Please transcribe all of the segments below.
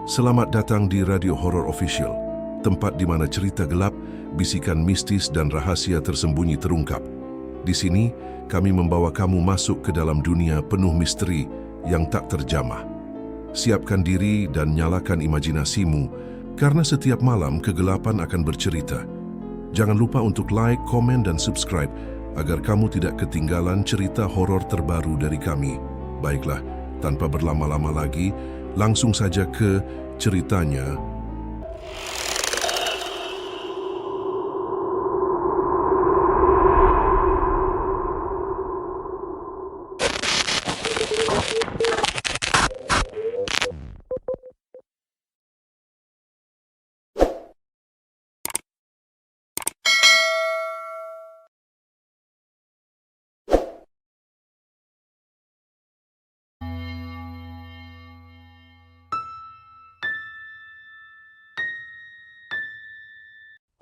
Selamat datang di Radio Horror Official, tempat di mana cerita gelap, bisikan mistis dan rahasia tersembunyi terungkap. Di sini, kami membawa kamu masuk ke dalam dunia penuh misteri yang tak terjamah. Siapkan diri dan nyalakan imajinasimu, karena setiap malam kegelapan akan bercerita. Jangan lupa untuk like, komen, dan subscribe agar kamu tidak ketinggalan cerita horor terbaru dari kami. Baiklah, tanpa berlama-lama lagi, langsung saja ke ceritanya.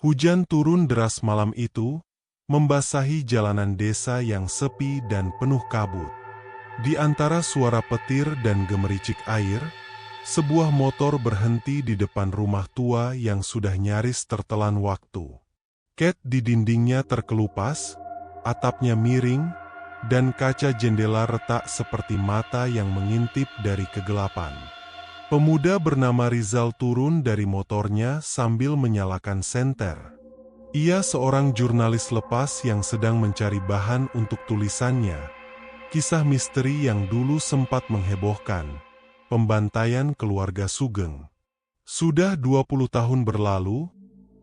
Hujan turun deras malam itu, membasahi jalanan desa yang sepi dan penuh kabut. Di antara suara petir dan gemericik air, sebuah motor berhenti di depan rumah tua yang sudah nyaris tertelan waktu. Cat di dindingnya terkelupas, atapnya miring, dan kaca jendela retak seperti mata yang mengintip dari kegelapan. Pemuda bernama Rizal turun dari motornya sambil menyalakan senter. Ia seorang jurnalis lepas yang sedang mencari bahan untuk tulisannya. Kisah misteri yang dulu sempat menghebohkan. Pembantaian keluarga Sugeng. Sudah 20 tahun berlalu,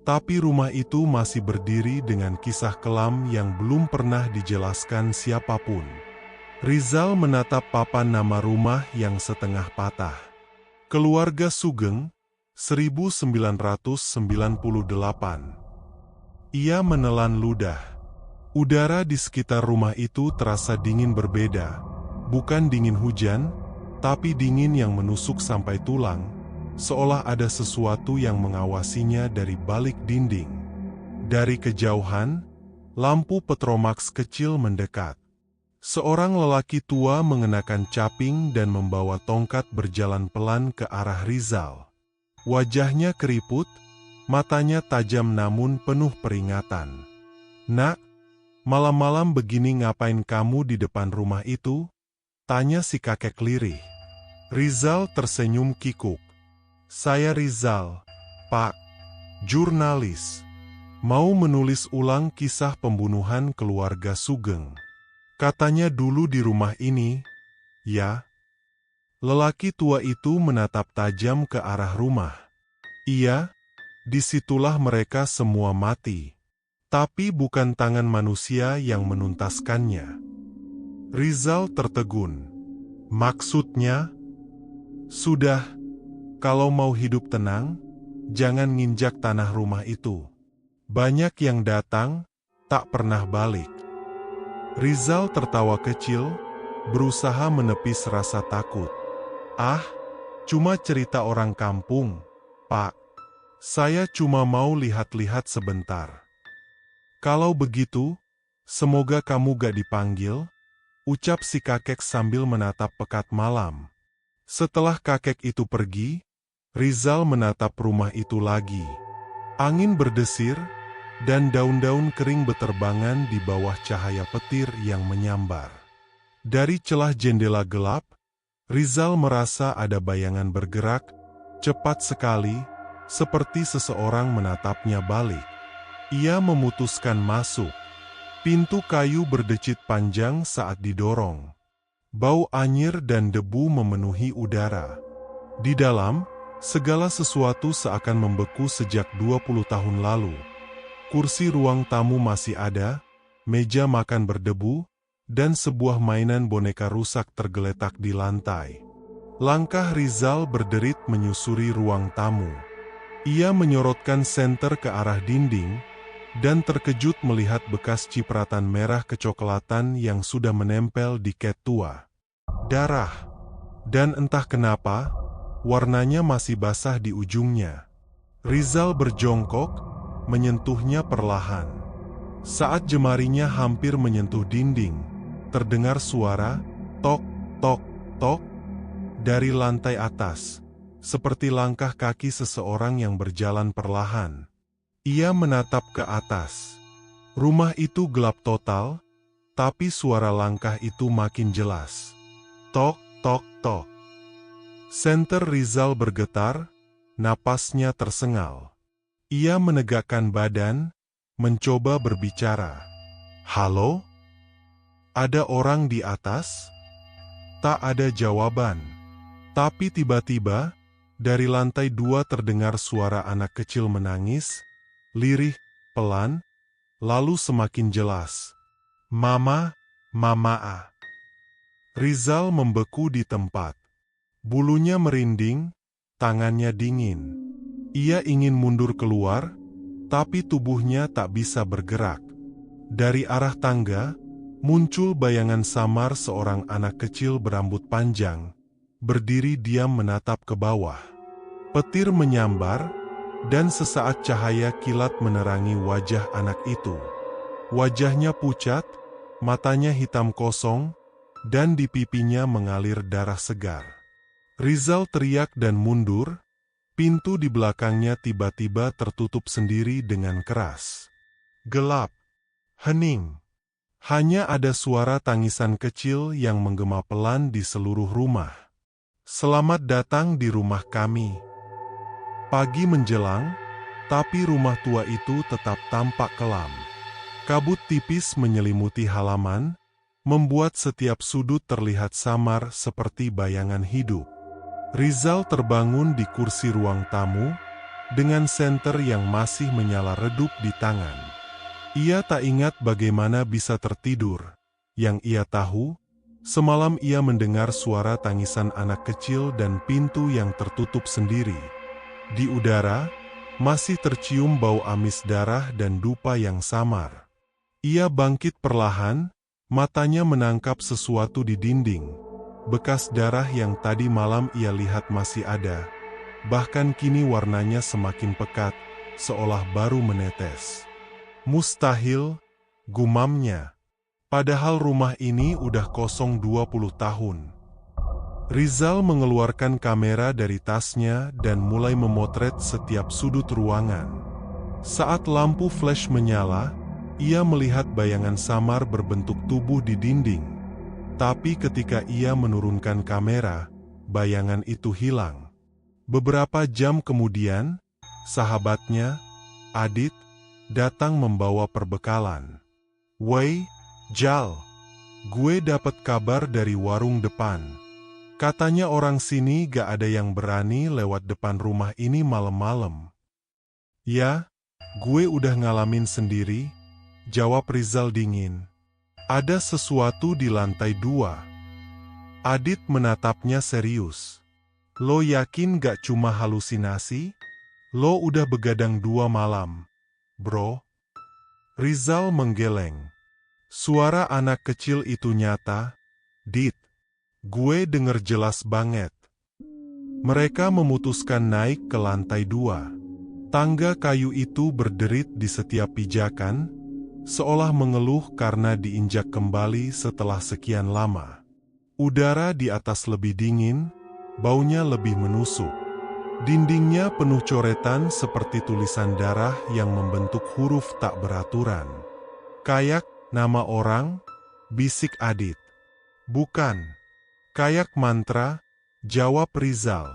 tapi rumah itu masih berdiri dengan kisah kelam yang belum pernah dijelaskan siapapun. Rizal menatap papan nama rumah yang setengah patah. Keluarga Sugeng, 1998. Ia menelan ludah. Udara di sekitar rumah itu terasa dingin berbeda. Bukan dingin hujan, tapi dingin yang menusuk sampai tulang, seolah ada sesuatu yang mengawasinya dari balik dinding. Dari kejauhan, lampu Petromax kecil mendekat. Seorang lelaki tua mengenakan caping dan membawa tongkat berjalan pelan ke arah Rizal. Wajahnya keriput, matanya tajam namun penuh peringatan. "Nak, malam-malam begini ngapain kamu di depan rumah itu?" tanya si kakek lirih. Rizal tersenyum kikuk. "Saya Rizal, Pak, jurnalis. Mau menulis ulang kisah pembunuhan keluarga Sugeng. Katanya dulu di rumah ini, ya." Lelaki tua itu menatap tajam ke arah rumah. "Iya, disitulah mereka semua mati. Tapi bukan tangan manusia yang menuntaskannya." Rizal tertegun. "Maksudnya?" "Sudah, kalau mau hidup tenang, jangan nginjak tanah rumah itu. Banyak yang datang, tak pernah balik." Rizal tertawa kecil, berusaha menepis rasa takut. "Ah, cuma cerita orang kampung, Pak. Saya cuma mau lihat-lihat sebentar." "Kalau begitu, semoga kamu gak dipanggil," ucap si kakek sambil menatap pekat malam. Setelah kakek itu pergi, Rizal menatap rumah itu lagi. Angin berdesir, dan daun-daun kering beterbangan di bawah cahaya petir yang menyambar. Dari celah jendela gelap, Rizal merasa ada bayangan bergerak, cepat sekali, seperti seseorang menatapnya balik. Ia memutuskan masuk. Pintu kayu berdecit panjang saat didorong. Bau anyir dan debu memenuhi udara. Di dalam, segala sesuatu seakan membeku sejak 20 tahun lalu. Kursi ruang tamu masih ada, meja makan berdebu, dan sebuah mainan boneka rusak tergeletak di lantai. Langkah Rizal berderit menyusuri ruang tamu. Ia menyorotkan senter ke arah dinding, dan terkejut melihat bekas cipratan merah kecoklatan yang sudah menempel di cat tua. Darah. Dan entah kenapa, warnanya masih basah di ujungnya. Rizal berjongkok, menyentuhnya perlahan. Saat jemarinya hampir menyentuh dinding, terdengar suara tok, tok, tok dari lantai atas. seperti langkah kaki seseorang yang berjalan perlahan. Ia menatap ke atas. Rumah itu gelap total, tapi suara langkah itu makin jelas. Tok, tok, tok. Senter Rizal bergetar, napasnya tersengal. Ia menegakkan badan, mencoba berbicara. Halo? Ada orang di atas? Tak ada jawaban. Tapi tiba-tiba, dari lantai 2 terdengar suara anak kecil menangis, lirih, pelan, lalu semakin jelas. Mama, Mama. Rizal membeku di tempat. Bulunya merinding, tangannya dingin. Ia ingin mundur keluar, tapi tubuhnya tak bisa bergerak. Dari arah tangga, muncul bayangan samar seorang anak kecil berambut panjang, berdiri diam menatap ke bawah. Petir menyambar, dan sesaat cahaya kilat menerangi wajah anak itu. Wajahnya pucat, matanya hitam kosong, dan di pipinya mengalir darah segar. Rizal teriak dan mundur, pintu di belakangnya tiba-tiba tertutup sendiri dengan keras. Gelap, hening. Hanya ada suara tangisan kecil yang menggema pelan di seluruh rumah. Selamat datang di rumah kami. Pagi menjelang, tapi rumah tua itu tetap tampak kelam. Kabut tipis menyelimuti halaman, membuat setiap sudut terlihat samar seperti bayangan hidup. Rizal terbangun di kursi ruang tamu, dengan senter yang masih menyala redup di tangan. Ia tak ingat bagaimana bisa tertidur. Yang ia tahu, semalam ia mendengar suara tangisan anak kecil dan pintu yang tertutup sendiri. Di udara, masih tercium bau amis darah dan dupa yang samar. Ia bangkit perlahan, matanya menangkap sesuatu di dinding. Bekas darah yang tadi malam ia lihat masih ada, bahkan kini warnanya semakin pekat, seolah baru menetes. Mustahil, gumamnya. Padahal rumah ini udah kosong 20 tahun. Rizal mengeluarkan kamera dari tasnya dan mulai memotret setiap sudut ruangan. Saat lampu flash menyala, ia melihat bayangan samar berbentuk tubuh di dinding. Tapi ketika ia menurunkan kamera, bayangan itu hilang. Beberapa jam kemudian, sahabatnya, Adit, datang membawa perbekalan. Wei, Jal, gue dapat kabar dari warung depan. Katanya orang sini gak ada yang berani lewat depan rumah ini malam-malam. Ya, gue udah ngalamin sendiri, jawab Rizal dingin. Ada sesuatu di lantai 2. Adit menatapnya serius. Lo yakin gak cuma halusinasi? Lo udah begadang 2 malam. Bro, Rizal menggeleng. Suara anak kecil itu nyata. Dit, gue denger jelas banget. Mereka memutuskan naik ke lantai 2. Tangga kayu itu berderit di setiap pijakan, seolah mengeluh karena diinjak kembali setelah sekian lama. Udara di atas lebih dingin, baunya lebih menusuk. Dindingnya penuh coretan seperti tulisan darah yang membentuk huruf tak beraturan. Kayak nama orang, bisik Adit. Bukan. Kayak mantra, jawab Rizal.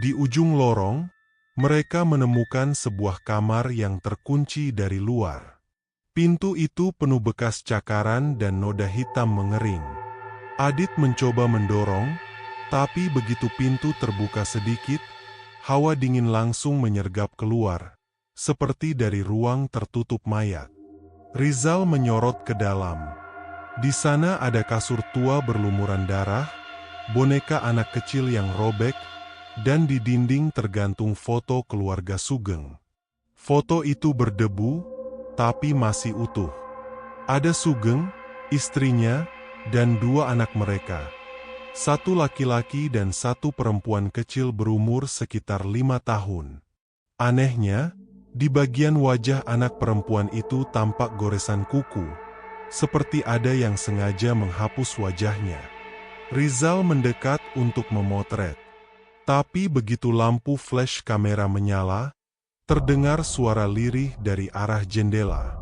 Di ujung lorong, mereka menemukan sebuah kamar yang terkunci dari luar. Pintu itu penuh bekas cakaran dan noda hitam mengering. Adit mencoba mendorong, tapi begitu pintu terbuka sedikit, hawa dingin langsung menyergap keluar, seperti dari ruang tertutup mayat. Rizal menyorot ke dalam. Di sana ada kasur tua berlumuran darah, boneka anak kecil yang robek, dan di dinding tergantung foto keluarga Sugeng. Foto itu berdebu, tapi masih utuh. Ada Sugeng, istrinya, dan 2 anak mereka. 1 laki-laki dan 1 perempuan kecil berumur sekitar 5 tahun. Anehnya, di bagian wajah anak perempuan itu tampak goresan kuku, seperti ada yang sengaja menghapus wajahnya. Rizal mendekat untuk memotret. Tapi begitu lampu flash kamera menyala, terdengar suara lirih dari arah jendela.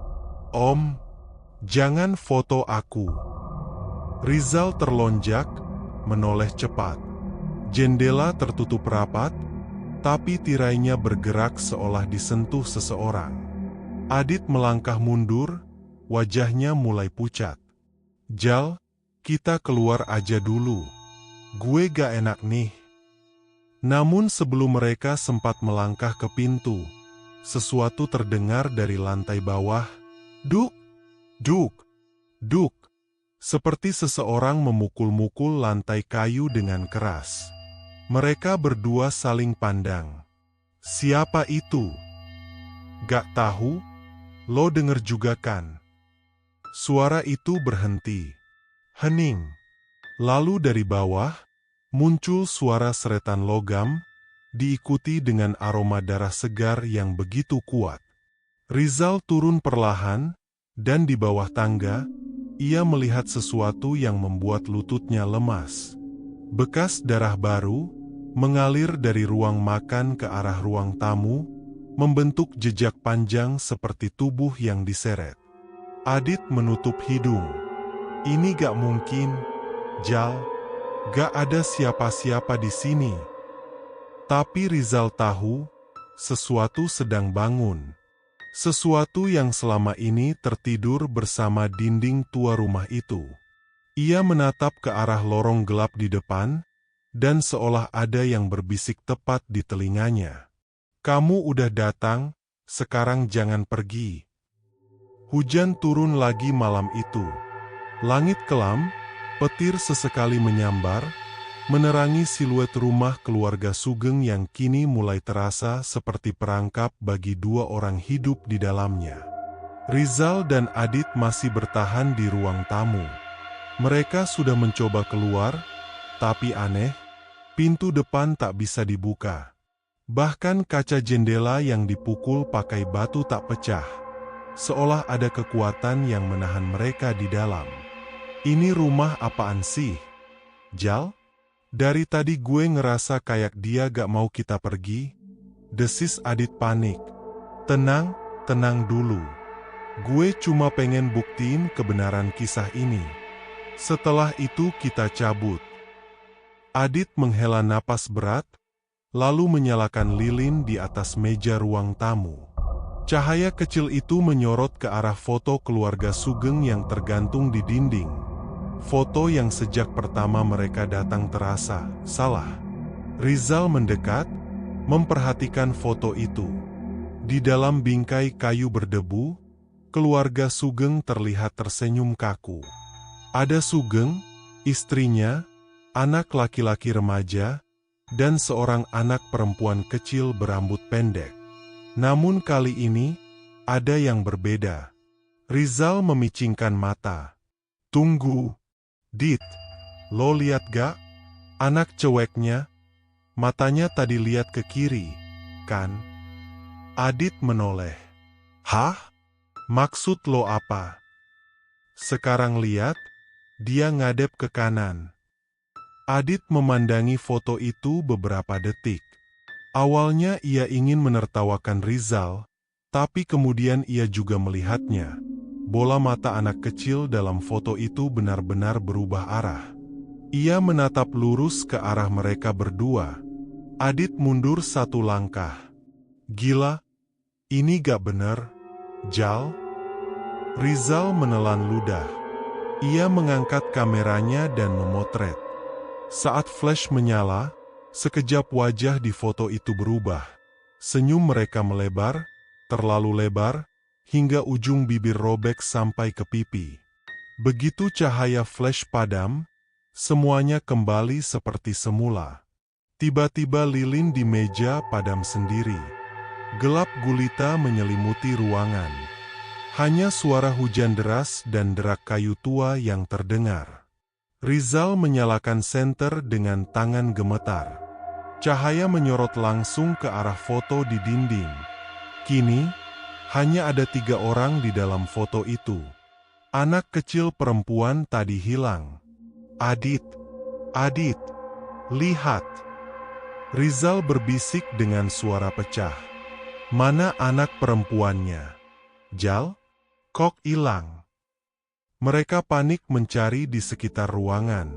"Om, jangan foto aku." Rizal terlonjak, menoleh cepat. Jendela tertutup rapat, tapi tirainya bergerak seolah disentuh seseorang. Adit melangkah mundur, wajahnya mulai pucat. "Jal, kita keluar aja dulu. Gue gak enak nih." Namun sebelum mereka sempat melangkah ke pintu, sesuatu terdengar dari lantai bawah. Duk, duk, duk. Seperti seseorang memukul-mukul lantai kayu dengan keras. Mereka berdua saling pandang. "Siapa itu?" "Gak tahu, lo denger juga kan?" Suara itu berhenti. Hening. Lalu dari bawah, muncul suara seretan logam, diikuti dengan aroma darah segar yang begitu kuat. Rizal turun perlahan, dan di bawah tangga, ia melihat sesuatu yang membuat lututnya lemas. Bekas darah baru, mengalir dari ruang makan ke arah ruang tamu, membentuk jejak panjang seperti tubuh yang diseret. Adit menutup hidung. "Ini gak mungkin, Jal. Gak ada siapa-siapa di sini." Tapi Rizal tahu, sesuatu sedang bangun. Sesuatu yang selama ini tertidur bersama dinding tua rumah itu. Ia menatap ke arah lorong gelap di depan, dan seolah ada yang berbisik tepat di telinganya. "Kamu udah datang, sekarang jangan pergi." Hujan turun lagi malam itu. Langit kelam, petir sesekali menyambar, menerangi siluet rumah keluarga Sugeng yang kini mulai terasa seperti perangkap bagi dua orang hidup di dalamnya. Rizal dan Adit masih bertahan di ruang tamu. Mereka sudah mencoba keluar, tapi aneh, pintu depan tak bisa dibuka. Bahkan kaca jendela yang dipukul pakai batu tak pecah, seolah ada kekuatan yang menahan mereka di dalam. "Ini rumah apaan sih, Jal? Dari tadi gue ngerasa kayak dia gak mau kita pergi." Desis Adit panik. "Tenang, tenang dulu. Gue cuma pengen buktiin kebenaran kisah ini. Setelah itu kita cabut." Adit menghela napas berat, lalu menyalakan lilin di atas meja ruang tamu. Cahaya kecil itu menyorot ke arah foto keluarga Sugeng yang tergantung di dinding. Foto yang sejak pertama mereka datang terasa salah. Rizal mendekat, memperhatikan foto itu. Di dalam bingkai kayu berdebu, keluarga Sugeng terlihat tersenyum kaku. Ada Sugeng, istrinya, anak laki-laki remaja, dan seorang anak perempuan kecil berambut pendek. Namun kali ini, ada yang berbeda. Rizal memicingkan mata. "Tunggu, Dit, lo lihat gak? Anak ceweknya, matanya tadi lihat ke kiri, kan?" Adit menoleh. "Hah? Maksud lo apa?" "Sekarang lihat, dia ngadep ke kanan." Adit memandangi foto itu beberapa detik. Awalnya ia ingin menertawakan Rizal, tapi kemudian ia juga melihatnya. Bola mata anak kecil dalam foto itu benar-benar berubah arah. Ia menatap lurus ke arah mereka berdua. Adit mundur satu langkah. "Gila, ini gak bener, Jal." Rizal menelan ludah. Ia mengangkat kameranya dan memotret. Saat flash menyala, sekejap wajah di foto itu berubah. Senyum mereka melebar, terlalu lebar, hingga ujung bibir robek sampai ke pipi. Begitu cahaya flash padam, semuanya kembali seperti semula. Tiba-tiba lilin di meja padam sendiri. Gelap gulita menyelimuti ruangan. Hanya suara hujan deras dan derak kayu tua yang terdengar. Rizal menyalakan senter dengan tangan gemetar. Cahaya menyorot langsung ke arah foto di dinding. Kini, hanya ada 3 orang di dalam foto itu. Anak kecil perempuan tadi hilang. "Adit, Adit, lihat." Rizal berbisik dengan suara pecah. Mana anak perempuannya? Jal? Kok hilang? Mereka panik mencari di sekitar ruangan.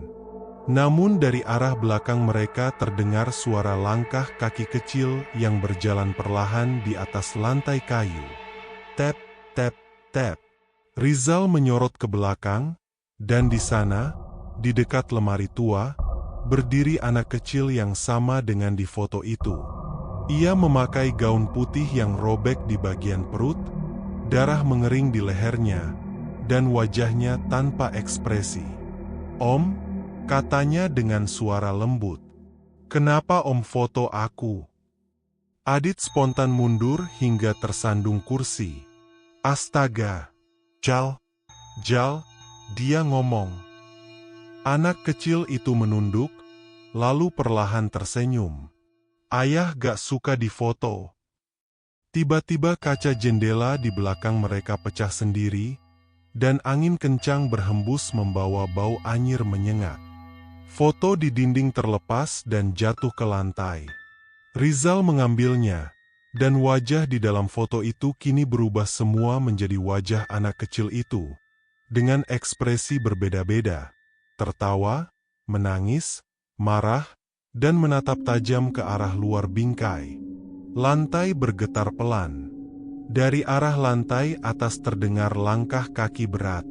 Namun dari arah belakang mereka terdengar suara langkah kaki kecil yang berjalan perlahan di atas lantai kayu. Tap, tap, tap. Rizal menyorot ke belakang, dan di sana, di dekat lemari tua, berdiri anak kecil yang sama dengan di foto itu. Ia memakai gaun putih yang robek di bagian perut, darah mengering di lehernya, dan wajahnya tanpa ekspresi. "Om," katanya dengan suara lembut. "Kenapa Om foto aku?" Adit spontan mundur hingga tersandung kursi. "Astaga! Jal, Jal," dia ngomong. Anak kecil itu menunduk, lalu perlahan tersenyum. "Ayah gak suka difoto." Tiba-tiba kaca jendela di belakang mereka pecah sendiri, dan angin kencang berhembus membawa bau anyir menyengat. Foto di dinding terlepas dan jatuh ke lantai. Rizal mengambilnya, dan wajah di dalam foto itu kini berubah semua menjadi wajah anak kecil itu, dengan ekspresi berbeda-beda, tertawa, menangis, marah, dan menatap tajam ke arah luar bingkai. Lantai bergetar pelan. Dari arah lantai atas terdengar langkah kaki berat.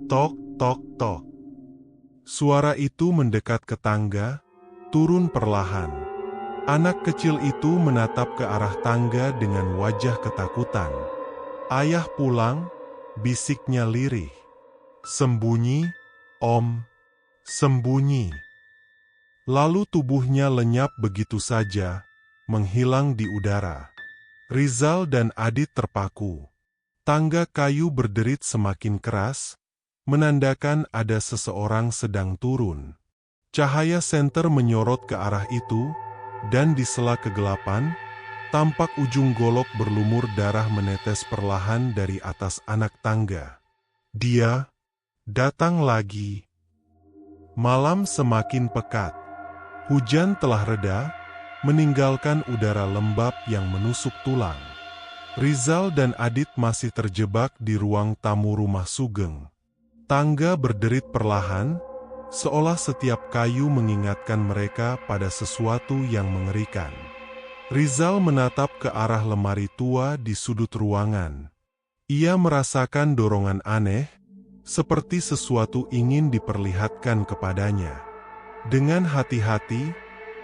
Tok, tok, tok. Suara itu mendekat ke tangga, turun perlahan. Anak kecil itu menatap ke arah tangga dengan wajah ketakutan. "Ayah pulang," bisiknya lirih. "Sembunyi, Om, sembunyi." Lalu tubuhnya lenyap begitu saja, menghilang di udara. Rizal dan Adit terpaku. Tangga kayu berderit semakin keras, menandakan ada seseorang sedang turun. Cahaya senter menyorot ke arah itu, dan di sela kegelapan, tampak ujung golok berlumur darah menetes perlahan dari atas anak tangga. Dia datang lagi. Malam semakin pekat. Hujan telah reda, meninggalkan udara lembab yang menusuk tulang. Rizal dan Adit masih terjebak di ruang tamu rumah Sugeng. Tangga berderit perlahan, seolah setiap kayu mengingatkan mereka pada sesuatu yang mengerikan. Rizal menatap ke arah lemari tua di sudut ruangan. Ia merasakan dorongan aneh, seperti sesuatu ingin diperlihatkan kepadanya. Dengan hati-hati,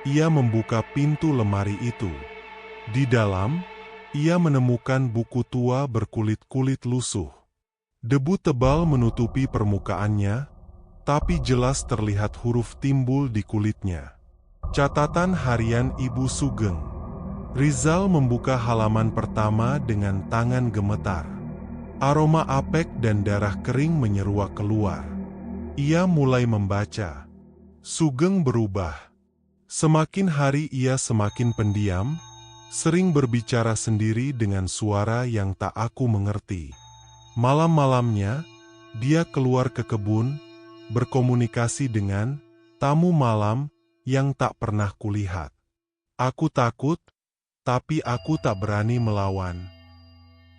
ia membuka pintu lemari itu. Di dalam, ia menemukan buku tua berkulit-kulit lusuh. Debu tebal menutupi permukaannya, tapi jelas terlihat huruf timbul di kulitnya. Catatan harian Ibu Sugeng. Rizal membuka halaman pertama dengan tangan gemetar. Aroma apek dan darah kering menyeruak keluar. Ia mulai membaca. Sugeng berubah. Semakin hari ia semakin pendiam, sering berbicara sendiri dengan suara yang tak aku mengerti. Malam-malamnya, dia keluar ke kebun, berkomunikasi dengan tamu malam yang tak pernah kulihat. Aku takut, tapi aku tak berani melawan.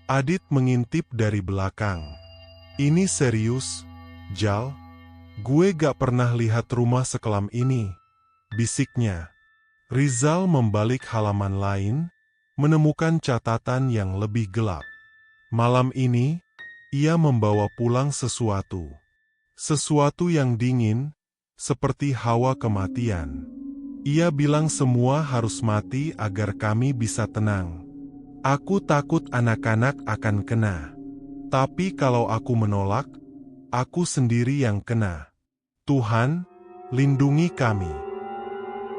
Adit mengintip dari belakang. "Ini serius, Jal? Gue gak pernah lihat rumah sekelam ini," bisiknya. Rizal membalik halaman lain, menemukan catatan yang lebih gelap. Malam ini, ia membawa pulang sesuatu. Sesuatu yang dingin, seperti hawa kematian. Ia bilang semua harus mati agar kami bisa tenang. "Aku takut anak-anak akan kena. Tapi kalau aku menolak, aku sendiri yang kena. Tuhan, lindungi kami."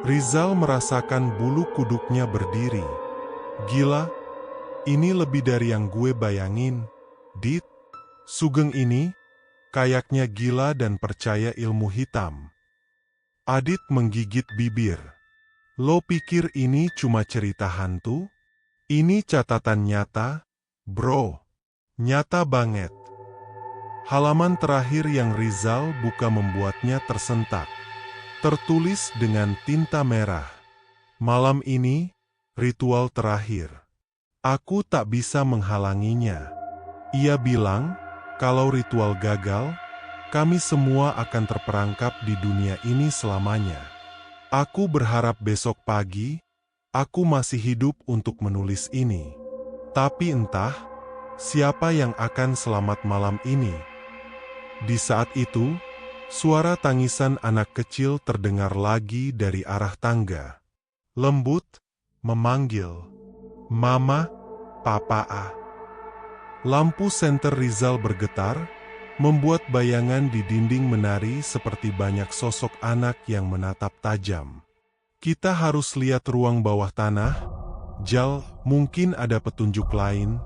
Rizal merasakan bulu kuduknya berdiri. "Gila, ini lebih dari yang gue bayangin, Dit. Sugeng ini, kayaknya gila dan percaya ilmu hitam." Adit menggigit bibir. "Lo pikir ini cuma cerita hantu? Ini catatan nyata, bro. Nyata banget." Halaman terakhir yang Rizal buka membuatnya tersentak. Tertulis dengan tinta merah. Malam ini, ritual terakhir. Aku tak bisa menghalanginya. Ia bilang, kalau ritual gagal, kami semua akan terperangkap di dunia ini selamanya. Aku berharap besok pagi, aku masih hidup untuk menulis ini. Tapi entah, siapa yang akan selamat malam ini. Di saat itu, suara tangisan anak kecil terdengar lagi dari arah tangga. Lembut, memanggil, "Mama, Papa A." Lampu senter Rizal bergetar, membuat bayangan di dinding menari seperti banyak sosok anak yang menatap tajam. "Kita harus lihat ruang bawah tanah, Jal, mungkin ada petunjuk lain,"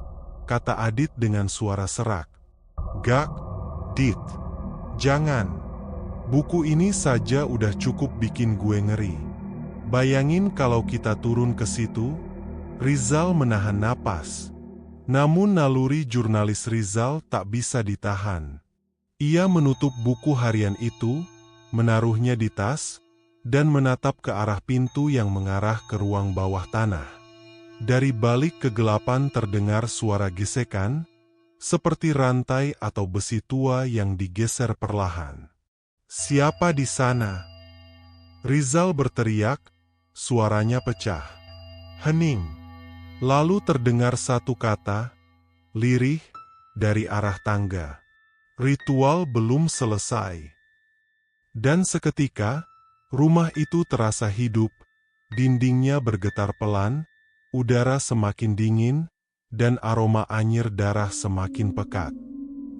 kata Adit dengan suara serak. "Gak, Dit. Jangan. Buku ini saja udah cukup bikin gue ngeri. Bayangin kalau kita turun ke situ." Rizal menahan napas. Namun naluri jurnalis Rizal tak bisa ditahan. Ia menutup buku harian itu, menaruhnya di tas, dan menatap ke arah pintu yang mengarah ke ruang bawah tanah. Dari balik kegelapan terdengar suara gesekan, seperti rantai atau besi tua yang digeser perlahan. "Siapa di sana?" Rizal berteriak, suaranya pecah. Hening. Lalu terdengar satu kata, lirih, dari arah tangga. Ritual belum selesai. Dan seketika, rumah itu terasa hidup, dindingnya bergetar pelan, udara semakin dingin, dan aroma anyir darah semakin pekat.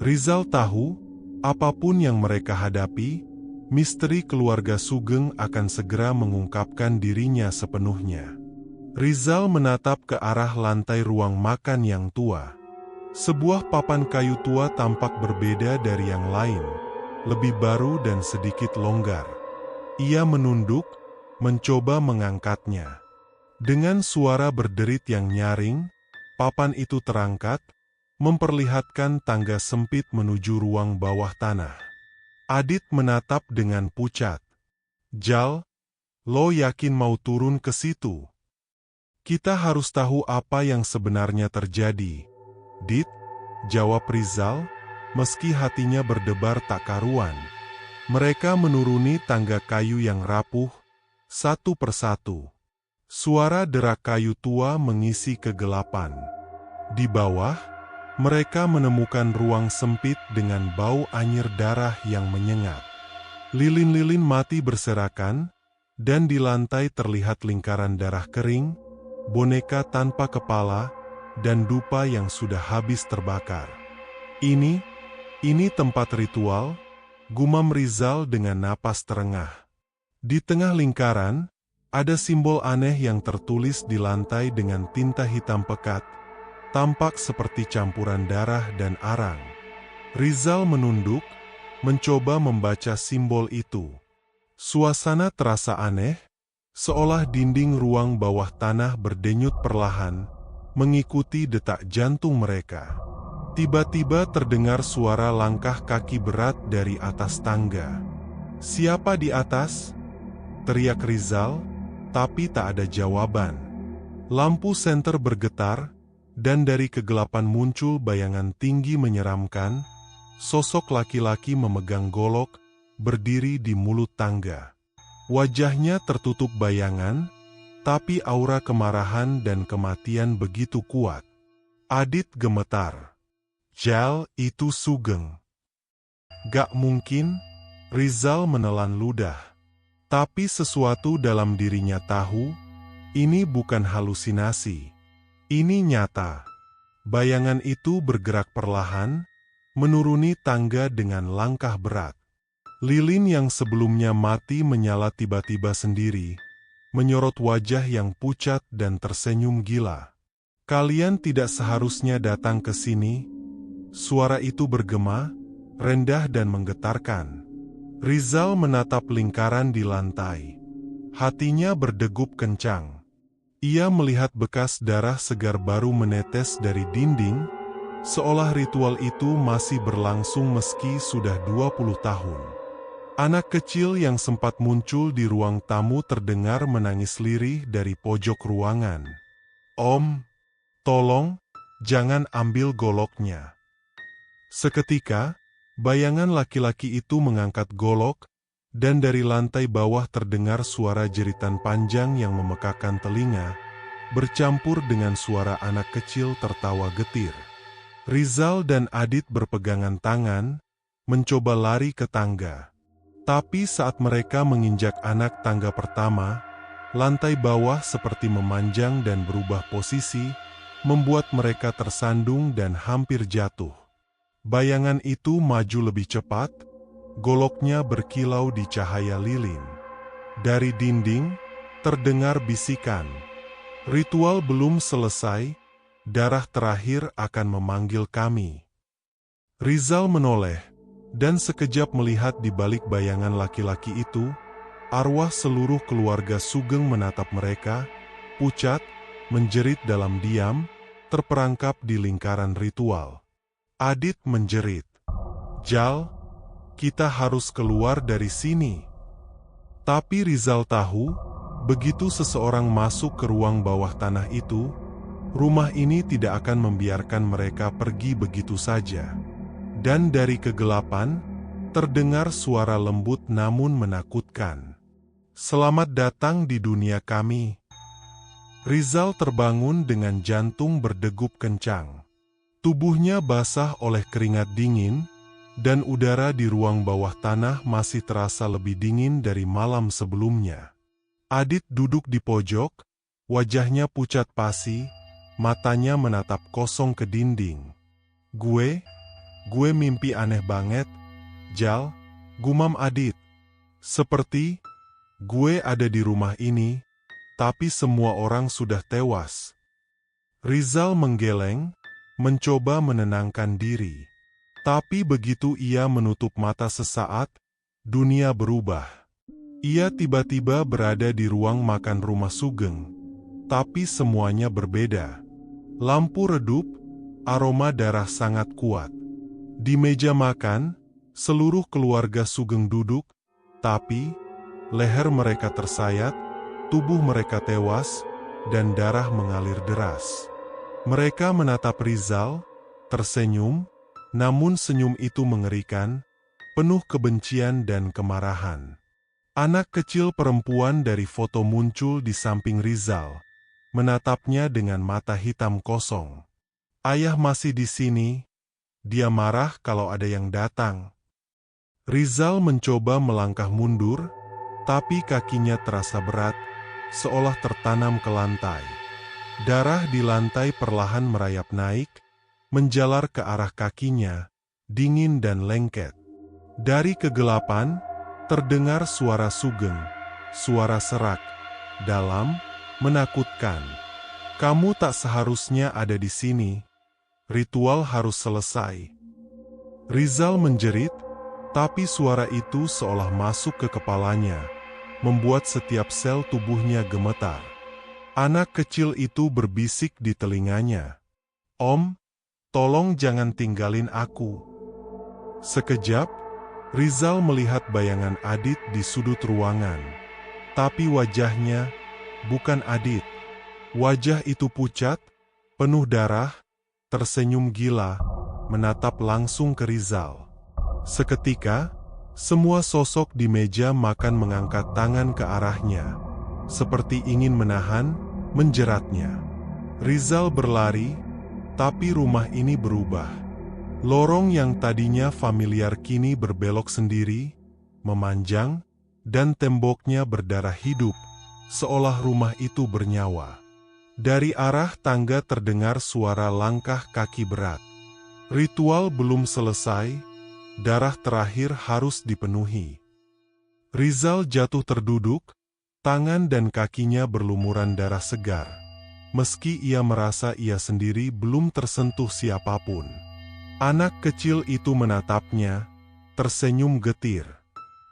Rizal tahu, apapun yang mereka hadapi, misteri keluarga Sugeng akan segera mengungkapkan dirinya sepenuhnya. Rizal menatap ke arah lantai ruang makan yang tua. Sebuah papan kayu tua tampak berbeda dari yang lain, lebih baru dan sedikit longgar. Ia menunduk, mencoba mengangkatnya. Dengan suara berderit yang nyaring, papan itu terangkat, memperlihatkan tangga sempit menuju ruang bawah tanah. Adit menatap dengan pucat. "Jal, lo yakin mau turun ke situ? Kita harus tahu apa yang sebenarnya terjadi." "Dit," jawab Rizal, meski hatinya berdebar tak karuan. Mereka menuruni tangga kayu yang rapuh, satu persatu. Suara derak kayu tua mengisi kegelapan. Di bawah, mereka menemukan ruang sempit dengan bau anyir darah yang menyengat. Lilin-lilin mati berserakan, dan di lantai terlihat lingkaran darah kering, boneka tanpa kepala, dan dupa yang sudah habis terbakar. Ini tempat ritual," gumam Rizal dengan napas terengah. Di tengah lingkaran, ada simbol aneh yang tertulis di lantai dengan tinta hitam pekat, tampak seperti campuran darah dan arang. Rizal menunduk, mencoba membaca simbol itu. Suasana terasa aneh, seolah dinding ruang bawah tanah berdenyut perlahan, mengikuti detak jantung mereka. Tiba-tiba terdengar suara langkah kaki berat dari atas tangga. "Siapa di atas?" teriak Rizal, tapi tak ada jawaban. Lampu senter bergetar, dan dari kegelapan muncul bayangan tinggi menyeramkan, sosok laki-laki memegang golok, berdiri di mulut tangga. Wajahnya tertutup bayangan, tapi aura kemarahan dan kematian begitu kuat. Adit gemetar. "Jal, itu Sugeng." "Gak mungkin," Rizal menelan ludah. Tapi sesuatu dalam dirinya tahu, ini bukan halusinasi. Ini nyata. Bayangan itu bergerak perlahan, menuruni tangga dengan langkah berat. Lilin yang sebelumnya mati menyala tiba-tiba sendiri, menyorot wajah yang pucat dan tersenyum gila. "Kalian tidak seharusnya datang ke sini." Suara itu bergema, rendah dan menggetarkan. Rizal menatap lingkaran di lantai. Hatinya berdegup kencang. Ia melihat bekas darah segar baru menetes dari dinding, seolah ritual itu masih berlangsung meski sudah 20 tahun. Anak kecil yang sempat muncul di ruang tamu terdengar menangis lirih dari pojok ruangan. "Om, tolong, jangan ambil goloknya." Seketika, bayangan laki-laki itu mengangkat golok, dan dari lantai bawah terdengar suara jeritan panjang yang memekakan telinga, bercampur dengan suara anak kecil tertawa getir. Rizal dan Adit berpegangan tangan, mencoba lari ke tangga. Tapi saat mereka menginjak anak tangga pertama, lantai bawah seperti memanjang dan berubah posisi, membuat mereka tersandung dan hampir jatuh. Bayangan itu maju lebih cepat, goloknya berkilau di cahaya lilin. Dari dinding, terdengar bisikan. "Ritual belum selesai, darah terakhir akan memanggil kami." Rizal menoleh, dan sekejap melihat di balik bayangan laki-laki itu, arwah seluruh keluarga Sugeng menatap mereka, pucat, menjerit dalam diam, terperangkap di lingkaran ritual. Adit menjerit, "Jal, kita harus keluar dari sini." Tapi Rizal tahu, begitu seseorang masuk ke ruang bawah tanah itu, rumah ini tidak akan membiarkan mereka pergi begitu saja. Dan dari kegelapan, terdengar suara lembut namun menakutkan. "Selamat datang di dunia kami." Rizal terbangun dengan jantung berdegup kencang. Tubuhnya basah oleh keringat dingin, dan udara di ruang bawah tanah masih terasa lebih dingin dari malam sebelumnya. Adit duduk di pojok, wajahnya pucat pasi, matanya menatap kosong ke dinding. Gue mimpi aneh banget, Jal," gumam Adit. "Seperti gue ada di rumah ini, tapi semua orang sudah tewas." Rizal menggeleng, mencoba menenangkan diri. Tapi begitu ia menutup mata sesaat, dunia berubah. Ia tiba-tiba berada di ruang makan rumah Sugeng, tapi semuanya berbeda. Lampu redup, aroma darah sangat kuat. Di meja makan, seluruh keluarga Sugeng duduk, tapi leher mereka tersayat, tubuh mereka tewas, dan darah mengalir deras. Mereka menatap Rizal, tersenyum, namun senyum itu mengerikan, penuh kebencian dan kemarahan. Anak kecil perempuan dari foto muncul di samping Rizal, menatapnya dengan mata hitam kosong. "Ayah masih di sini, dia marah kalau ada yang datang." Rizal mencoba melangkah mundur, tapi kakinya terasa berat, seolah tertanam ke lantai. Darah di lantai perlahan merayap naik, menjalar ke arah kakinya, dingin dan lengket. Dari kegelapan, terdengar suara Sugeng, suara serak, dalam, menakutkan. "Kamu tak seharusnya ada di sini. Ritual harus selesai." Rizal menjerit, tapi suara itu seolah masuk ke kepalanya, membuat setiap sel tubuhnya gemetar. Anak kecil itu berbisik di telinganya, "Om, tolong jangan tinggalin aku." Sekejap, Rizal melihat bayangan Adit di sudut ruangan. Tapi wajahnya bukan Adit. Wajah itu pucat, penuh darah, tersenyum gila, menatap langsung ke Rizal. Seketika, semua sosok di meja makan mengangkat tangan ke arahnya, seperti ingin menahan, menjeratnya. Rizal berlari, tapi rumah ini berubah. Lorong yang tadinya familiar kini berbelok sendiri, memanjang, dan temboknya berdarah hidup, seolah rumah itu bernyawa. Dari arah tangga terdengar suara langkah kaki berat. Ritual belum selesai, darah terakhir harus dipenuhi. Rizal jatuh terduduk, tangan dan kakinya berlumuran darah segar. Meski ia merasa ia sendiri belum tersentuh siapapun. Anak kecil itu menatapnya, tersenyum getir.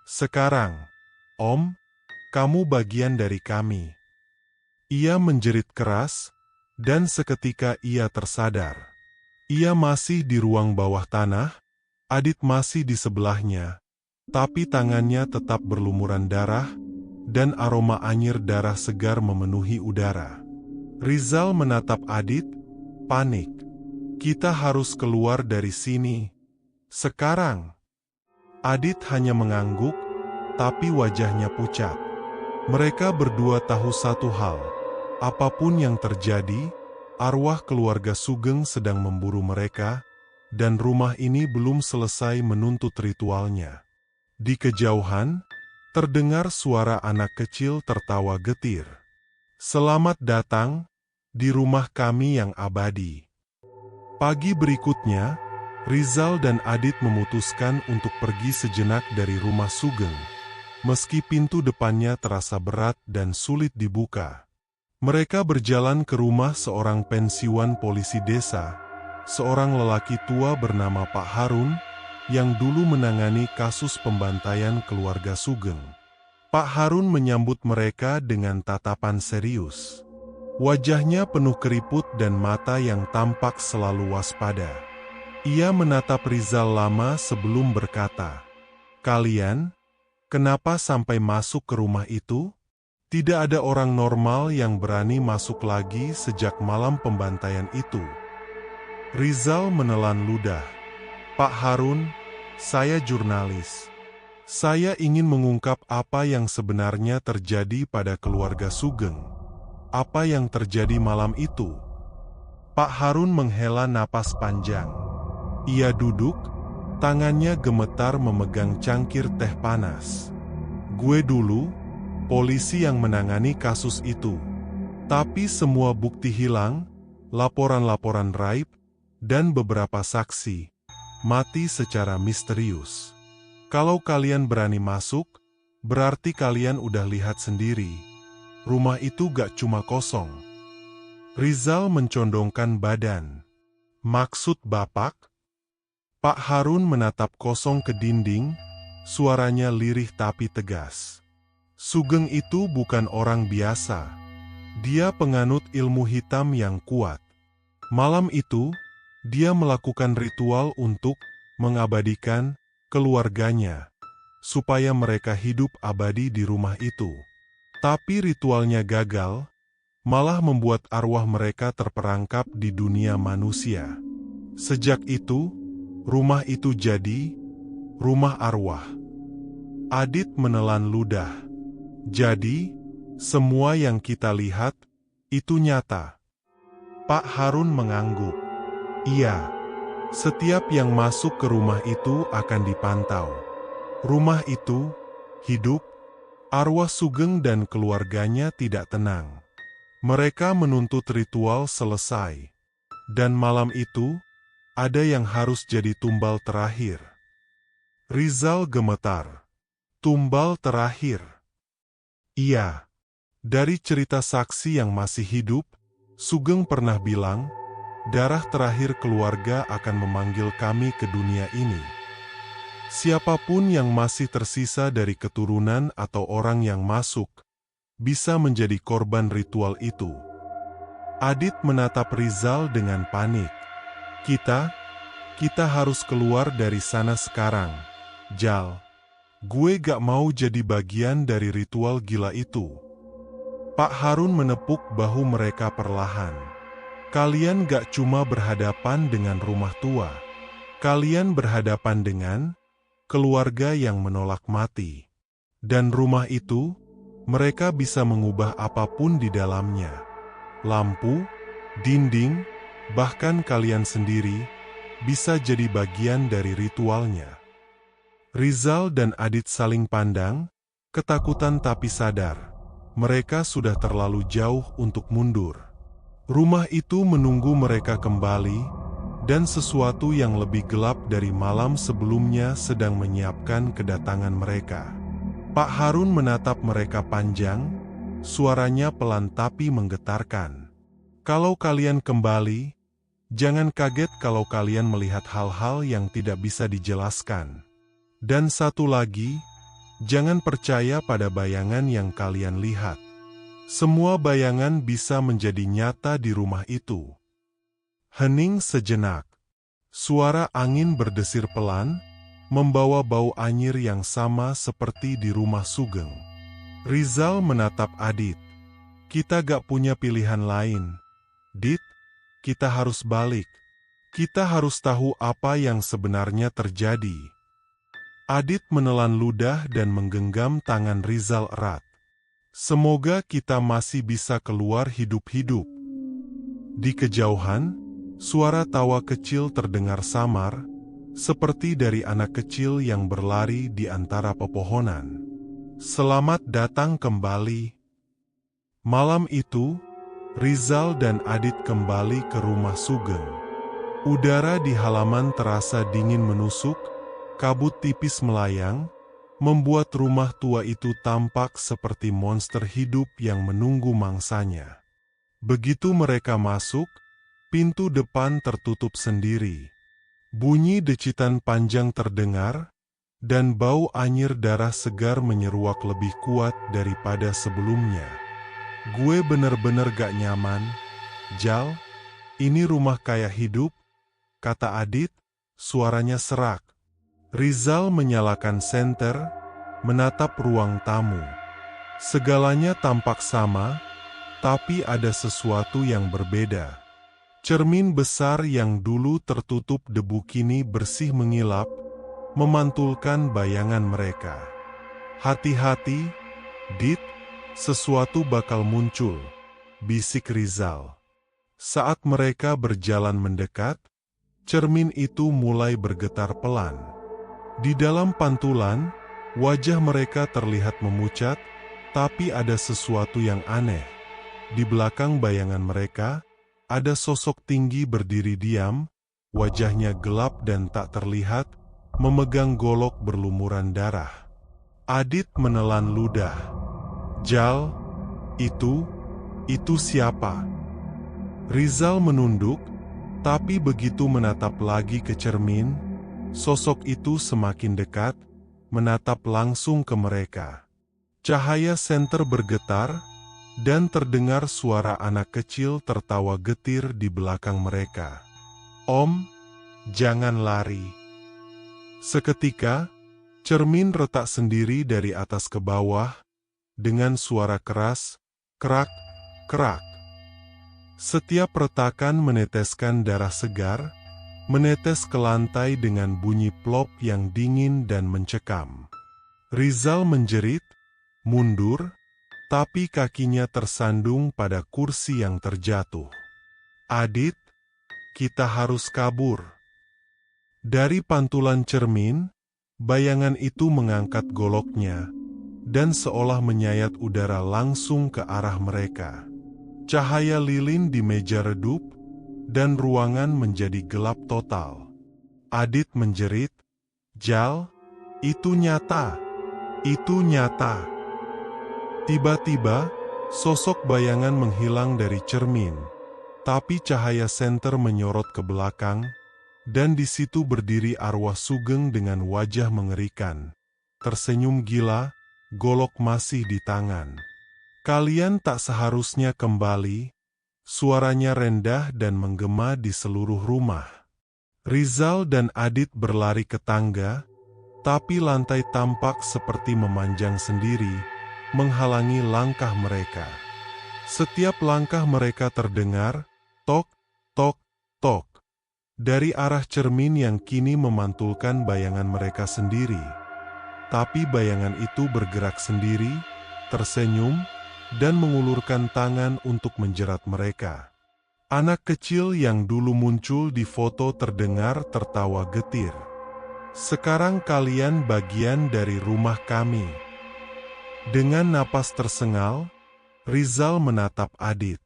"Sekarang, Om, kamu bagian dari kami." Ia menjerit keras, dan seketika ia tersadar. Ia masih di ruang bawah tanah, Adit masih di sebelahnya, tapi tangannya tetap berlumuran darah, dan aroma anyir darah segar memenuhi udara. Rizal menatap Adit, panik. "Kita harus keluar dari sini. Sekarang." Adit hanya mengangguk, tapi wajahnya pucat. Mereka berdua tahu satu hal. Apapun yang terjadi, arwah keluarga Sugeng sedang memburu mereka, dan rumah ini belum selesai menuntut ritualnya. Di kejauhan, terdengar suara anak kecil tertawa getir. "Selamat datang di rumah kami yang abadi." Pagi berikutnya, Rizal dan Adit memutuskan untuk pergi sejenak dari rumah Sugeng. Meski pintu depannya terasa berat dan sulit dibuka. Mereka berjalan ke rumah seorang pensiunan polisi desa, seorang lelaki tua bernama Pak Harun, yang dulu menangani kasus pembantaian keluarga Sugeng. Pak Harun menyambut mereka dengan tatapan serius. Wajahnya penuh keriput dan mata yang tampak selalu waspada. Ia menatap Rizal lama sebelum berkata, "Kalian, kenapa sampai masuk ke rumah itu? Tidak ada orang normal yang berani masuk lagi sejak malam pembantaian itu." Rizal menelan ludah. "Pak Harun, saya jurnalis. Saya ingin mengungkap apa yang sebenarnya terjadi pada keluarga Sugeng. Apa yang terjadi malam itu?" Pak Harun menghela napas panjang. Ia duduk, tangannya gemetar memegang cangkir teh panas. "Gue dulu, polisi yang menangani kasus itu. Tapi semua bukti hilang, laporan-laporan raib, dan beberapa saksi mati secara misterius. Kalau kalian berani masuk, berarti kalian udah lihat sendiri. Rumah itu gak cuma kosong." Rizal mencondongkan badan. "Maksud Bapak?" Pak Harun menatap kosong ke dinding, suaranya lirih tapi tegas. "Sugeng itu bukan orang biasa. Dia penganut ilmu hitam yang kuat. Malam itu, dia melakukan ritual untuk mengabadikan keluarganya, supaya mereka hidup abadi di rumah itu. Tapi ritualnya gagal, malah membuat arwah mereka terperangkap di dunia manusia. Sejak itu, rumah itu jadi rumah arwah." Adit menelan ludah. "Jadi, semua yang kita lihat, itu nyata?" Pak Harun mengangguk. "Iya, setiap yang masuk ke rumah itu akan dipantau. Rumah itu hidup. Arwah Sugeng dan keluarganya tidak tenang. Mereka menuntut ritual selesai. Dan malam itu, ada yang harus jadi tumbal terakhir." Rizal gemetar. "Tumbal terakhir?" "Iya. Dari cerita saksi yang masih hidup, Sugeng pernah bilang, darah terakhir keluarga akan memanggil kami ke dunia ini. Siapapun yang masih tersisa dari keturunan atau orang yang masuk, bisa menjadi korban ritual itu." Adit menatap Rizal dengan panik. Kita harus keluar dari sana sekarang, Jal. Gue gak mau jadi bagian dari ritual gila itu." Pak Harun menepuk bahu mereka perlahan. "Kalian gak cuma berhadapan dengan rumah tua. Kalian berhadapan dengan keluarga yang menolak mati. Dan rumah itu, mereka bisa mengubah apapun di dalamnya. Lampu, dinding, bahkan kalian sendiri, bisa jadi bagian dari ritualnya." Rizal dan Adit saling pandang, ketakutan tapi sadar. Mereka sudah terlalu jauh untuk mundur. Rumah itu menunggu mereka kembali, dan sesuatu yang lebih gelap dari malam sebelumnya sedang menyiapkan kedatangan mereka. Pak Harun menatap mereka panjang, suaranya pelan tapi menggetarkan. "Kalau kalian kembali, jangan kaget kalau kalian melihat hal-hal yang tidak bisa dijelaskan. Dan satu lagi, jangan percaya pada bayangan yang kalian lihat. Semua bayangan bisa menjadi nyata di rumah itu." Hening sejenak. Suara angin berdesir pelan, membawa bau anyir yang sama seperti di rumah Sugeng. Rizal menatap Adit. Kita gak punya pilihan lain. Dit, kita harus balik. Kita harus tahu apa yang sebenarnya terjadi. Adit menelan ludah dan menggenggam tangan Rizal erat. Semoga kita masih bisa keluar hidup-hidup. Di kejauhan, suara tawa kecil terdengar samar, seperti dari anak kecil yang berlari di antara pepohonan. Selamat datang kembali. Malam itu, Rizal dan Adit kembali ke rumah Sugeng. Udara di halaman terasa dingin menusuk, kabut tipis melayang, membuat rumah tua itu tampak seperti monster hidup yang menunggu mangsanya. Begitu mereka masuk, pintu depan tertutup sendiri. Bunyi decitan panjang terdengar, dan bau anyir darah segar menyeruak lebih kuat daripada sebelumnya. Gue bener-bener gak nyaman, Jal. Ini rumah kayak hidup, kata Adit, suaranya serak. Rizal menyalakan senter, menatap ruang tamu. Segalanya tampak sama, tapi ada sesuatu yang berbeda. Cermin besar yang dulu tertutup debu kini bersih mengilap, memantulkan bayangan mereka. Hati-hati, Dit, sesuatu bakal muncul, bisik Rizal. Saat mereka berjalan mendekat, cermin itu mulai bergetar pelan. Di dalam pantulan, wajah mereka terlihat memucat, tapi ada sesuatu yang aneh. Di belakang bayangan mereka, ada sosok tinggi berdiri diam, wajahnya gelap dan tak terlihat, memegang golok berlumuran darah. Adit menelan ludah. Jal, itu siapa? Rizal menunduk, tapi begitu menatap lagi ke cermin, sosok itu semakin dekat, menatap langsung ke mereka. Cahaya senter bergetar, dan terdengar suara anak kecil tertawa getir di belakang mereka. Om, jangan lari. Seketika, cermin retak sendiri dari atas ke bawah, dengan suara keras, kerak, kerak. Setiap retakan meneteskan darah segar, menetes ke lantai dengan bunyi plop yang dingin dan mencekam. Rizal menjerit, mundur, tapi kakinya tersandung pada kursi yang terjatuh. Adit, kita harus kabur. Dari pantulan cermin, bayangan itu mengangkat goloknya, dan seolah menyayat udara langsung ke arah mereka. Cahaya lilin di meja redup, dan ruangan menjadi gelap total. Adit menjerit, Jal, itu nyata, itu nyata. Tiba-tiba, sosok bayangan menghilang dari cermin, tapi cahaya senter menyorot ke belakang, dan di situ berdiri arwah Sugeng dengan wajah mengerikan. Tersenyum gila, golok masih di tangan. Kalian tak seharusnya kembali. Suaranya rendah dan menggema di seluruh rumah. Rizal dan Adit berlari ke tangga, tapi lantai tampak seperti memanjang sendiri, menghalangi langkah mereka. Setiap langkah mereka terdengar, tok, tok, tok, dari arah cermin yang kini memantulkan bayangan mereka sendiri. Tapi bayangan itu bergerak sendiri, tersenyum, dan mengulurkan tangan untuk menjerat mereka. Anak kecil yang dulu muncul di foto terdengar tertawa getir. Sekarang kalian bagian dari rumah kami. Dengan napas tersengal, Rizal menatap Adit.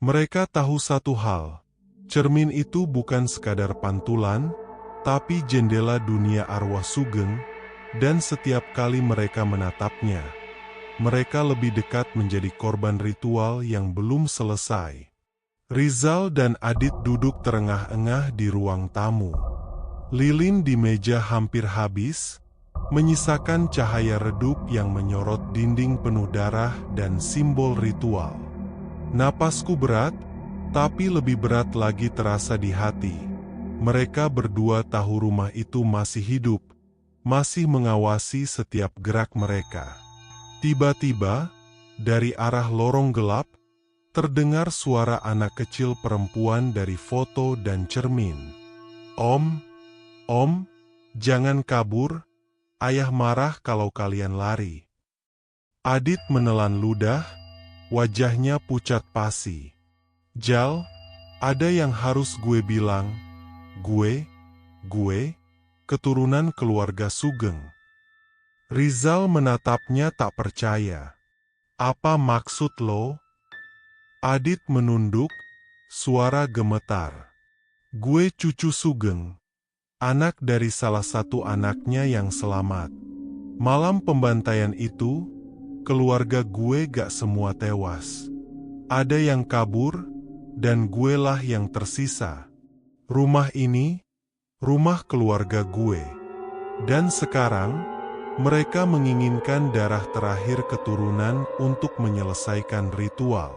Mereka tahu satu hal, cermin itu bukan sekadar pantulan, tapi jendela dunia arwah Sugeng, dan setiap kali mereka menatapnya, mereka lebih dekat menjadi korban ritual yang belum selesai. Rizal dan Adit duduk terengah-engah di ruang tamu. Lilin di meja hampir habis, menyisakan cahaya redup yang menyorot dinding penuh darah dan simbol ritual. Napasku berat, tapi lebih berat lagi terasa di hati. Mereka berdua tahu rumah itu masih hidup, masih mengawasi setiap gerak mereka. Tiba-tiba, dari arah lorong gelap, terdengar suara anak kecil perempuan dari foto dan cermin. Om, jangan kabur, ayah marah kalau kalian lari." Adit menelan ludah, wajahnya pucat pasi. "Jal, ada yang harus gue bilang. Gue, keturunan keluarga Sugeng." Rizal menatapnya tak percaya. "Apa maksud lo?" Adit menunduk, suara gemetar. "Gue cucu Sugeng, anak dari salah satu anaknya yang selamat. Malam pembantaian itu, keluarga gue gak semua tewas. Ada yang kabur, dan gue lah yang tersisa. Rumah ini, rumah keluarga gue. Dan sekarang, mereka menginginkan darah terakhir keturunan untuk menyelesaikan ritual."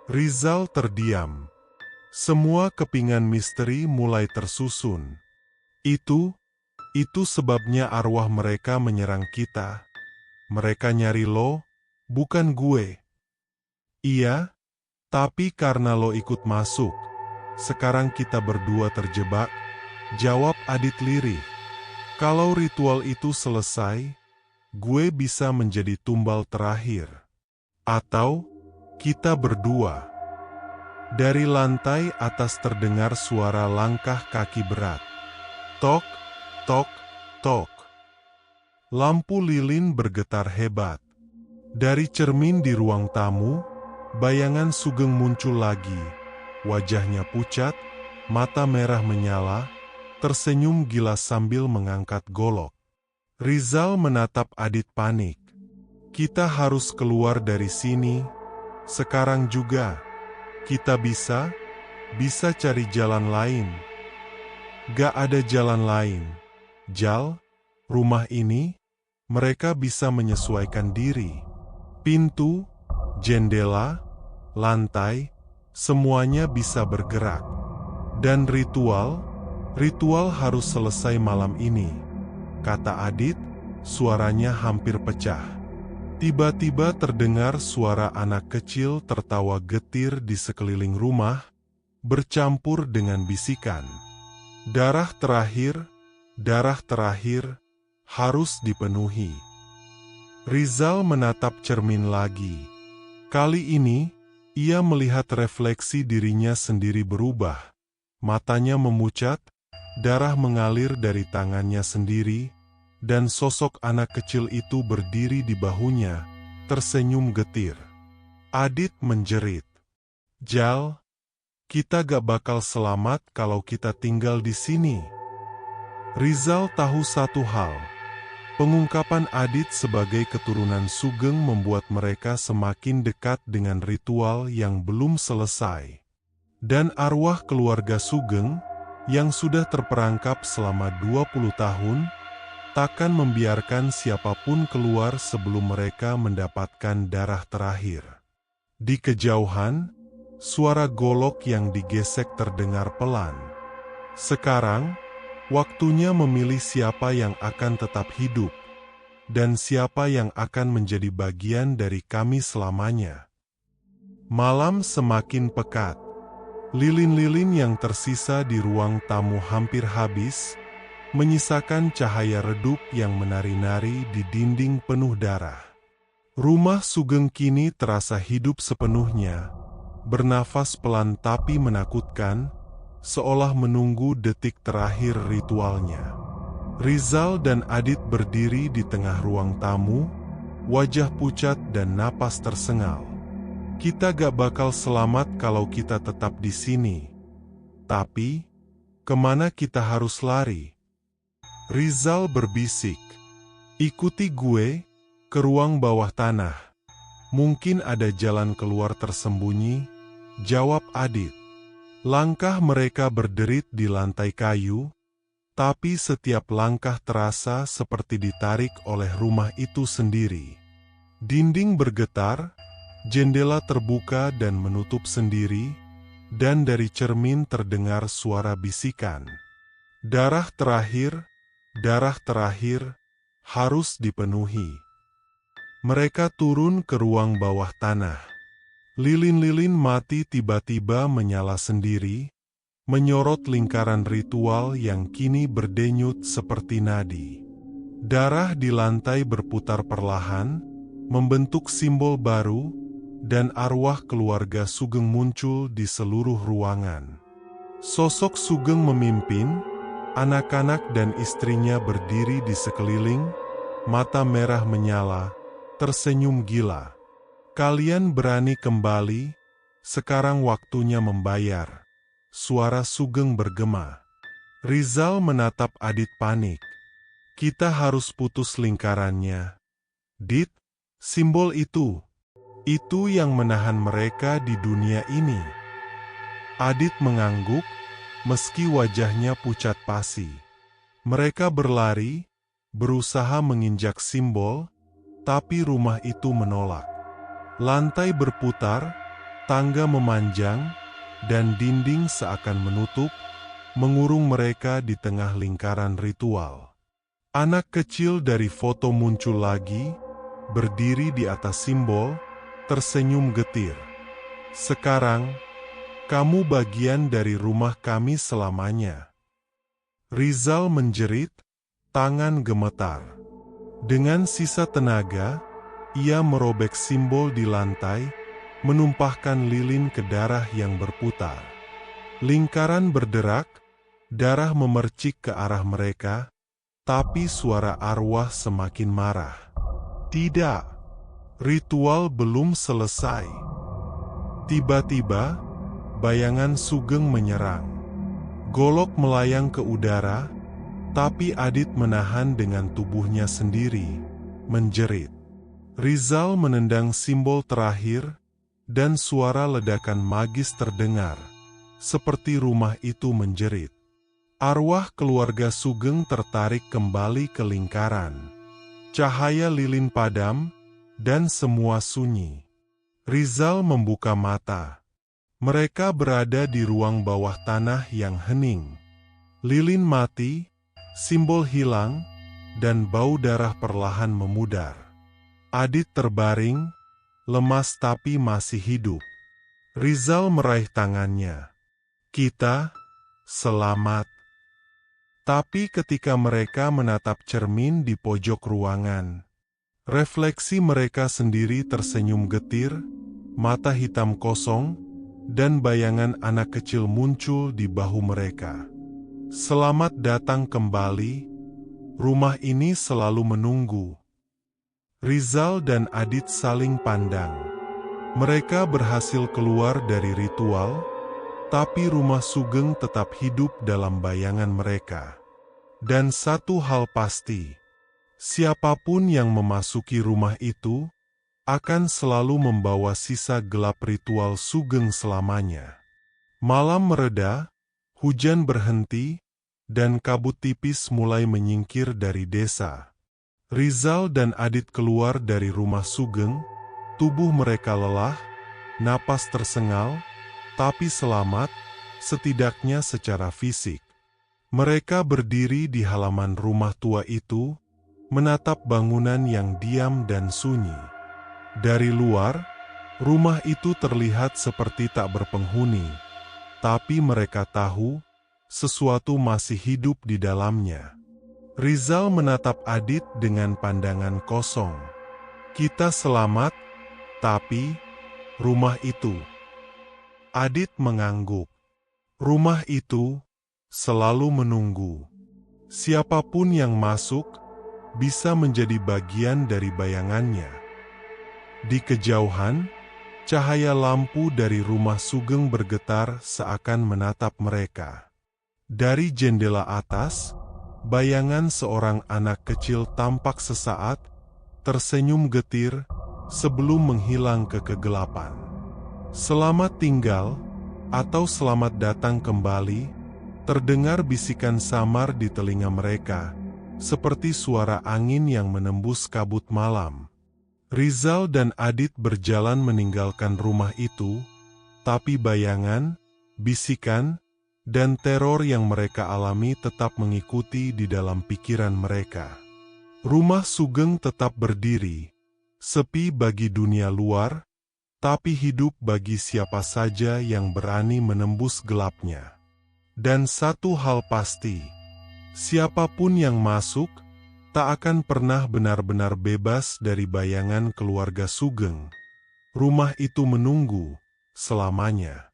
Rizal terdiam. Semua kepingan misteri mulai tersusun. Itu sebabnya arwah mereka menyerang kita. Mereka nyari lo, bukan gue." "Iya, tapi karena lo ikut masuk, sekarang kita berdua terjebak," jawab Adit lirih. "Kalau ritual itu selesai, gue bisa menjadi tumbal terakhir. Atau, kita berdua." Dari lantai atas terdengar suara langkah kaki berat. Tok, tok, tok. Lampu lilin bergetar hebat. Dari cermin di ruang tamu, bayangan Sugeng muncul lagi. Wajahnya pucat, mata merah menyala, tersenyum gila sambil mengangkat golok. Rizal menatap Adit panik. "Kita harus keluar dari sini, sekarang juga. Kita bisa cari jalan lain." "Gak ada jalan lain, Jal. Rumah ini, mereka bisa menyesuaikan diri. Pintu, jendela, lantai, semuanya bisa bergerak. Dan ritual harus selesai malam ini," kata Adit, suaranya hampir pecah. Tiba-tiba terdengar suara anak kecil tertawa getir di sekeliling rumah, bercampur dengan bisikan. Darah terakhir, harus dipenuhi." Rizal menatap cermin lagi. Kali ini, ia melihat refleksi dirinya sendiri berubah. Matanya memucat, darah mengalir dari tangannya sendiri, dan sosok anak kecil itu berdiri di bahunya, tersenyum getir. Adit menjerit, "Jal, kita gak bakal selamat kalau kita tinggal di sini." Rizal tahu satu hal. Pengungkapan Adit sebagai keturunan Sugeng membuat mereka semakin dekat dengan ritual yang belum selesai. Dan arwah keluarga Sugeng, yang sudah terperangkap selama 20 tahun, takkan membiarkan siapapun keluar sebelum mereka mendapatkan darah terakhir. Di kejauhan, suara golok yang digesek terdengar pelan. Sekarang, waktunya memilih siapa yang akan tetap hidup, dan siapa yang akan menjadi bagian dari kami selamanya. Malam semakin pekat. Lilin-lilin yang tersisa di ruang tamu hampir habis, menyisakan cahaya redup yang menari-nari di dinding penuh darah. Rumah Sugeng kini terasa hidup sepenuhnya, bernafas pelan tapi menakutkan, seolah menunggu detik terakhir ritualnya. Rizal dan Adit berdiri di tengah ruang tamu, wajah pucat dan napas tersengal. "Kita gak bakal selamat kalau kita tetap di sini. Tapi, kemana kita harus lari?" Rizal berbisik, "Ikuti gue ke ruang bawah tanah. Mungkin ada jalan keluar tersembunyi," jawab Adit. Langkah mereka berderit di lantai kayu, tapi setiap langkah terasa seperti ditarik oleh rumah itu sendiri. Dinding bergetar, jendela terbuka dan menutup sendiri, dan dari cermin terdengar suara bisikan. "Darah terakhir, darah terakhir harus dipenuhi. Mereka turun ke ruang bawah tanah. Lilin-lilin mati tiba-tiba menyala sendiri, menyorot lingkaran ritual yang kini berdenyut seperti nadi. Darah di lantai berputar perlahan, membentuk simbol baru, dan arwah keluarga Sugeng muncul di seluruh ruangan. Sosok Sugeng memimpin, anak-anak dan istrinya berdiri di sekeliling, mata merah menyala, tersenyum gila. Kalian berani kembali, sekarang waktunya membayar. Suara Sugeng bergema. Rizal menatap Adit panik. Kita harus putus lingkarannya. Dit, simbol itu yang menahan mereka di dunia ini. Adit mengangguk, meski wajahnya pucat pasi. Mereka berlari, berusaha menginjak simbol, tapi rumah itu menolak. Lantai berputar, tangga memanjang, dan dinding seakan menutup, mengurung mereka di tengah lingkaran ritual. Anak kecil dari foto muncul lagi, berdiri di atas simbol, tersenyum getir. Sekarang, kamu bagian dari rumah kami selamanya. Rizal menjerit, tangan gemetar. Dengan sisa tenaga, ia merobek simbol di lantai, menumpahkan lilin ke darah yang berputar. Lingkaran berderak, darah memercik ke arah mereka, tapi suara arwah semakin marah. Tidak, ritual belum selesai. Tiba-tiba, bayangan Sugeng menyerang. Golok melayang ke udara, tapi Adit menahan dengan tubuhnya sendiri, menjerit. Rizal menendang simbol terakhir, dan suara ledakan magis terdengar, seperti rumah itu menjerit. Arwah keluarga Sugeng tertarik kembali ke lingkaran. Cahaya lilin padam, dan semua sunyi. Rizal membuka mata. Mereka berada di ruang bawah tanah yang hening. Lilin mati, simbol hilang, dan bau darah perlahan memudar. Adit terbaring, lemas tapi masih hidup. Rizal meraih tangannya. Kita selamat. Tapi ketika mereka menatap cermin di pojok ruangan, refleksi mereka sendiri tersenyum getir, mata hitam kosong, dan bayangan anak kecil muncul di bahu mereka. Selamat datang kembali, rumah ini selalu menunggu. Rizal dan Adit saling pandang. Mereka berhasil keluar dari ritual, tapi rumah Sugeng tetap hidup dalam bayangan mereka. Dan satu hal pasti, siapapun yang memasuki rumah itu akan selalu membawa sisa gelap ritual Sugeng selamanya. Malam mereda, hujan berhenti, dan kabut tipis mulai menyingkir dari desa. Rizal dan Adit keluar dari rumah Sugeng, tubuh mereka lelah, napas tersengal, tapi selamat, setidaknya secara fisik. Mereka berdiri di halaman rumah tua itu, menatap bangunan yang diam dan sunyi. Dari luar, rumah itu terlihat seperti tak berpenghuni, tapi mereka tahu sesuatu masih hidup di dalamnya. Rizal menatap Adit dengan pandangan kosong. Kita selamat, tapi rumah itu. Adit mengangguk. Rumah itu selalu menunggu. Siapapun yang masuk bisa menjadi bagian dari bayangannya. Di kejauhan, cahaya lampu dari rumah Sugeng bergetar seakan menatap mereka. Dari jendela atas, bayangan seorang anak kecil tampak sesaat, tersenyum getir, sebelum menghilang ke kegelapan. Selamat tinggal, atau selamat datang kembali, terdengar bisikan samar di telinga mereka, seperti suara angin yang menembus kabut malam. Rizal dan Adit berjalan meninggalkan rumah itu, tapi bayangan, bisikan, dan teror yang mereka alami tetap mengikuti di dalam pikiran mereka. Rumah Sugeng tetap berdiri, sepi bagi dunia luar, tapi hidup bagi siapa saja yang berani menembus gelapnya. Dan satu hal pasti, siapapun yang masuk, tak akan pernah benar-benar bebas dari bayangan keluarga Sugeng. Rumah itu menunggu selamanya.